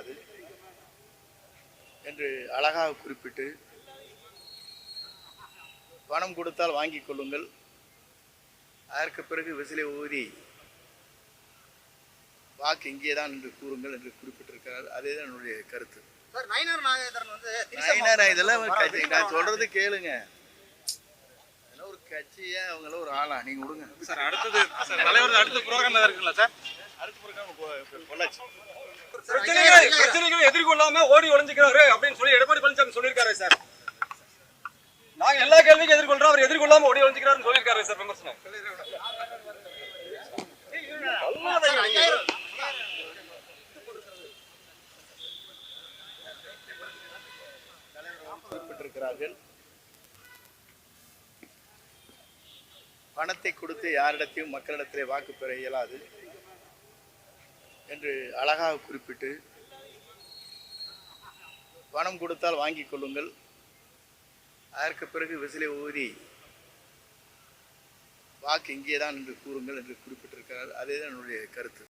அது என்று அழகாக குறிப்பிட்டு, பணம் கொடுத்தால் வாங்கிக் கொள்ளுங்கள், அதற்கு பிறகு விசிலை ஊதி வாக்கு இங்கேதான் என்று கூறுங்கள் என்று குறிப்பிட்டிருக்கிறார். அதேதான் என்னுடைய கருத்து. இதெல்லாம் நான் சொல்றது கேளுங்க. ஒரு கட்சியா அவங்கள ஒரு ஆளா நீங்க விடுங்க சார். அடுத்தது தலைவர் அடுத்த ப்ரோக்ராம் இருக்குல்ல சார்? அடுத்த ப்ரோக்ராம் பொள்ளாச்சி. பிரச்சனைகளை எதிர்கொள்ளாம ஓடி ஒளிஞ்சுக்கிறாரு அப்படின்னு சொல்லி எடப்பாடி பழனிசாமி சொல்லியிருக்காரு சார். நாங்க எல்லா கேள்விக்கும் எதிர்கொள்றோம், அவர் எதிர்கொள்ளாம ஓடி ஒளிஞ்சுக்கிறாருன்னு சொல்லியிருக்காரு சார். விமர்சனம் குறிப்பிட்டிருக்கிறார்கள். பணத்தை கொடுத்து யாரிடத்தையும் மக்களிடத்திலே வாக்கு பெற இயலாது என்று அழகாக குறிப்பிட்டு, பணம் கொடுத்தால் வாங்கிக் கொள்ளுங்கள், அதற்கு பிறகு விசிலை ஊதி வாக்கு இங்கேதான் என்று கூறுங்கள் என்று குறிப்பிட்டிருக்கிறார். அதேதான் என்னுடைய கருத்து.